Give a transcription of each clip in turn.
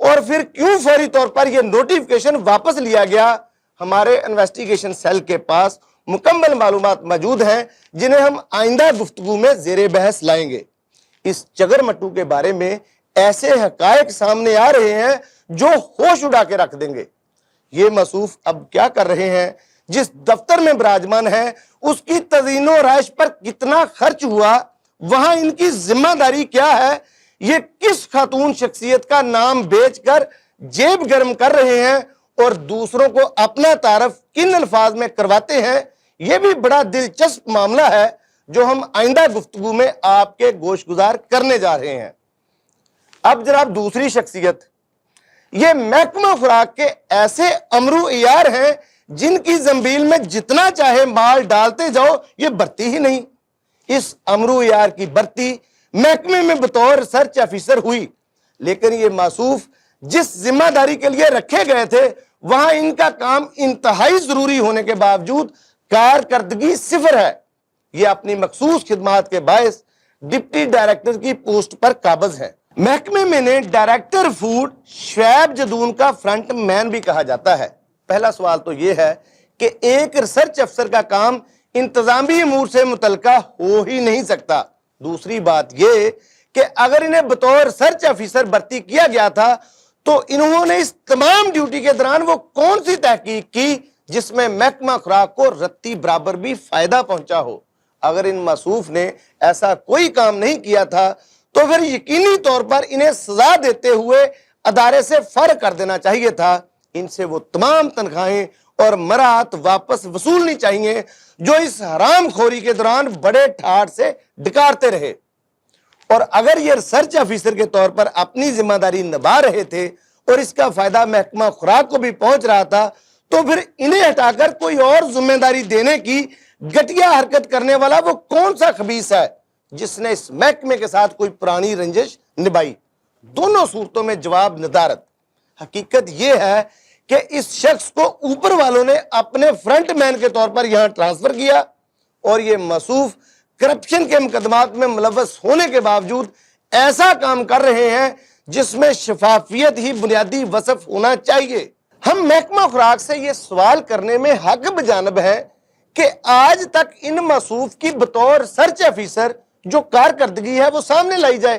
اور پھر کیوں فوری طور پر یہ نوٹیفکیشن واپس لیا گیا؟ ہمارے انویسٹیگیشن سیل کے پاس مکمل معلومات موجود ہیں جنہیں ہم آئندہ گفتگو میں زیر بحث لائیں گے۔ اس چگر مٹو کے بارے میں ایسے حقائق سامنے آ رہے ہیں جو ہوش اڑا کے رکھ دیں گے۔ یہ موصوف اب کیا کر رہے ہیں؟ جس دفتر میں براجمان ہے اس کی تزئین و رائش پر کتنا خرچ ہوا، وہاں ان کی ذمہ داری کیا ہے، یہ کس خاتون شخصیت کا نام بیچ کر جیب گرم کر رہے ہیں اور دوسروں کو اپنا تعارف کن الفاظ میں کرواتے ہیں، یہ بھی بڑا دلچسپ معاملہ ہے جو ہم آئندہ گفتگو میں آپ کے گوش گزار کرنے جا رہے ہیں۔ اب جناب دوسری شخصیت، یہ محکمہ خوراک کے ایسے امرو عیار ہیں جن کی زنبیل میں جتنا چاہے مال ڈالتے جاؤ یہ بھرتی ہی نہیں۔ اس امرو عیار کی بھرتی محکمے میں بطور ریسرچ آفیسر ہوئی، لیکن یہ موصوف جس ذمہ داری کے لیے رکھے گئے تھے وہاں ان کا کام انتہائی ضروری ہونے کے باوجود کارکردگی صفر ہے۔ یہ اپنی مخصوص خدمات کے باعث ڈپٹی ڈائریکٹر کی پوسٹ پر قابض ہیں۔ محکمے میں نے ڈائریکٹر فوڈ شعیب جدون کا فرنٹ مین بھی کہا جاتا ہے۔ پہلا سوال تو یہ ہے کہ ایک ریسرچ افسر کا کام انتظامی امور سے متعلقہ ہو ہی نہیں سکتا۔ دوسری بات یہ کہ اگر انہیں بطور ریسرچ آفیسر بھرتی کیا گیا تھا تو انہوں نے اس تمام ڈیوٹی کے دوران وہ کون سی تحقیق کی جس میں محکمہ خوراک کو رتی برابر بھی فائدہ پہنچا ہو؟ اگر ان موصوف نے ایسا کوئی کام نہیں کیا تھا تو پھر یقینی طور پر انہیں سزا دیتے ہوئے ادارے سے فرق کر دینا چاہیے تھا۔ ان سے وہ تمام تنخواہیں اور مراعات واپس وصولنی چاہیے جو اس حرام خوری کے دوران بڑے ٹھاٹ سے ڈکارتے رہے، اور اگر یہ ریسرچ آفیسر کے طور پر اپنی ذمہ داری نبھا رہے تھے اور اس کا فائدہ محکمہ خوراک کو بھی پہنچ رہا تھا تو پھر انہیں ہٹا کر کوئی اور ذمہ داری دینے کی گٹیا حرکت کرنے والا وہ کون سا خبیث ہے جس نے اس محکمے کے ساتھ کوئی پرانی رنجش نبھائی؟ دونوں صورتوں میں جواب ندارت۔ حقیقت یہ ہے کہ اس شخص کو اوپر والوں نے اپنے فرنٹ مین کے طور پر یہاں ٹرانسفر کیا، اور یہ موصوف کرپشن کے مقدمات میں ملوث ہونے کے باوجود ایسا کام کر رہے ہیں جس میں شفافیت ہی بنیادی وصف ہونا چاہیے۔ ہم محکمہ خوراک سے یہ سوال کرنے میں حق بجانب ہے کہ آج تک ان موصوف کی بطور سرچ آفیسر جو کارکردگی ہے وہ سامنے لائی جائے،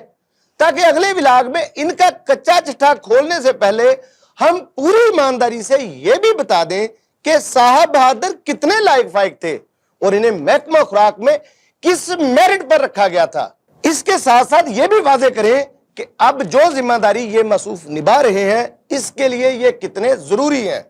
تاکہ اگلے ولاگ میں ان کا کچا چٹھا کھولنے سے پہلے ہم پوری ایمانداری سے یہ بھی بتا دیں کہ صاحب بہادر کتنے لائق فائق تھے اور انہیں محکمہ خوراک میں کس میرٹ پر رکھا گیا تھا۔ اس کے ساتھ ساتھ یہ بھی واضح کریں کہ اب جو ذمہ داری یہ موصوف نبھا رہے ہیں اس کے لیے یہ کتنے ضروری ہیں۔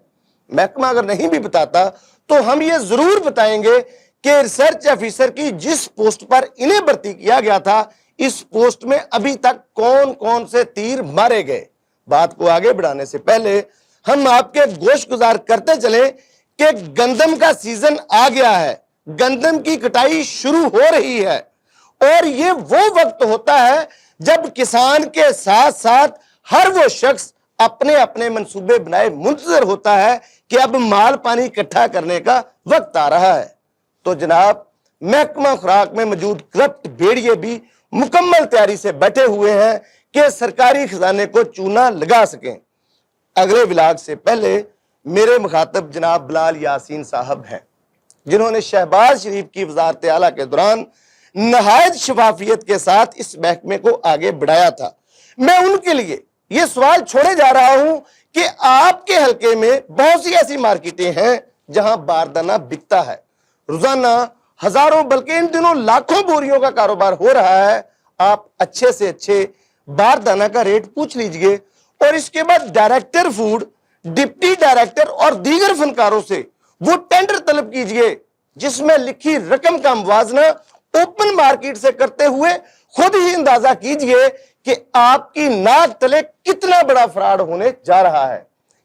محکمہ اگر نہیں بھی بتاتا تو ہم یہ ضرور بتائیں گے کہ ریسرچ آفیسر کی جس پوسٹ پر انہیں بھرتی کیا گیا تھا اس پوسٹ میں ابھی تک کون کون سے تیر مارے گئے۔ بات کو آگے بڑھانے سے پہلے ہم آپ کے گوش گزار کرتے چلیں کہ گندم کا سیزن آ گیا ہے، گندم کی کٹائی شروع ہو رہی ہے، اور یہ وہ وقت ہوتا ہے جب کسان کے ساتھ ساتھ ہر وہ شخص اپنے اپنے منصوبے بنائے منتظر ہوتا ہے کہ اب مال پانی اکٹھا کرنے کا وقت آ رہا ہے۔ تو جناب محکمہ خوراک میں موجود کرپٹ بھیڑیے بھی مکمل تیاری سے بیٹھے ہوئے ہیں کہ سرکاری خزانے کو چونا لگا سکیں۔ اگلے ولاگ سے پہلے میرے مخاطب جناب بلال یاسین صاحب ہیں جنہوں نے شہباز شریف کی وزارت اعلیٰ کے دوران نہایت شفافیت کے ساتھ اس محکمے کو آگے بڑھایا تھا۔ میں ان کے لیے یہ سوال چھوڑے جا رہا ہوں کہ آپ کے حلقے میں بہت سی ایسی مارکیٹیں ہیں جہاں باردانہ بکتا ہے، روزانہ ہزاروں بلکہ ان دنوں لاکھوں بوریوں کا کاروبار ہو رہا ہے۔ آپ اچھے سے اچھے باردانہ کا ریٹ پوچھ لیجئے اور اس کے بعد ڈائریکٹر فوڈ، ڈپٹی ڈائریکٹر اور دیگر فنکاروں سے وہ ٹینڈر طلب کیجئے جس میں لکھی رقم کا موازنہ اوپن مارکیٹ سے کرتے ہوئے خود ہی اندازہ کیجئے کہ آپ کی ناک تلے کتنا بڑا فراڈ ہونے جا رہا ہے۔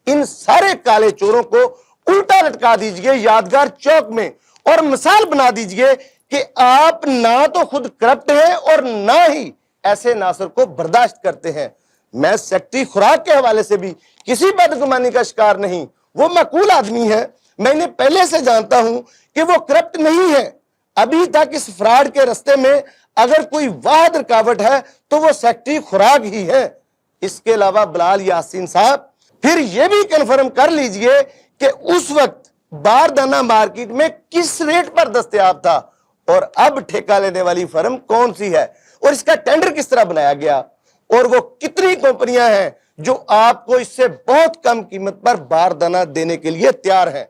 ان سارے کالے چوروں کو الٹا لٹکا دیجئے یادگار چوک میں اور مثال بنا دیجئے کہ آپ نہ تو خود کرپٹ ہیں اور نہ ہی ایسے ناصر کو برداشت کرتے ہیں۔ میں سیکٹری خوراک کے حوالے سے بھی کسی بدگمانی کا شکار نہیں، وہ معقول آدمی ہے، میں انہیں پہلے سے جانتا ہوں کہ وہ کرپٹ نہیں ہے۔ ابھی تک اس فراڈ کے رستے میں اگر کوئی واحد رکاوٹ ہے تو وہ سیکٹری خوراک ہی ہے۔ اس کے علاوہ بلال یاسین صاحب پھر یہ بھی کنفرم کر لیجئے کہ اس وقت باردانہ مارکیٹ میں کس ریٹ پر دستیاب تھا اور اب ٹھیکہ لینے والی فرم کون سی ہے اور اس کا ٹینڈر کس طرح بنایا گیا اور وہ کتنی کمپنیاں ہیں جو آپ کو اس سے بہت کم قیمت پر باردانہ دینے کے لیے تیار ہیں۔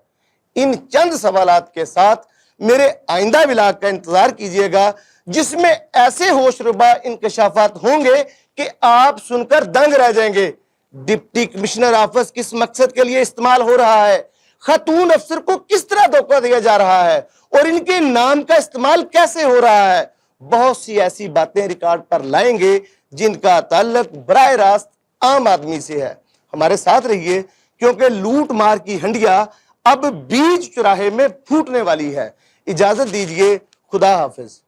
ان چند سوالات کے ساتھ میرے آئندہ ولاگ کا انتظار کیجئے گا جس میں ایسے ہوش ربا انکشافات ہوں گے کہ آپ سن کر دنگ رہ جائیں گے۔ ڈپٹی کمشنر آفس کس مقصد کے لیے استعمال ہو رہا ہے، خاتون افسر کو کس طرح دھوکہ دیا جا رہا ہے اور ان کے نام کا استعمال کیسے ہو رہا ہے، بہت سی ایسی باتیں ریکارڈ پر لائیں گے جن کا تعلق براہ راست عام آدمی سے ہے۔ ہمارے ساتھ رہیے کیونکہ لوٹ مار کی ہنڈیا اب بیچ چراہے میں پھوٹنے والی ہے۔ اجازت دیجئے، خدا حافظ۔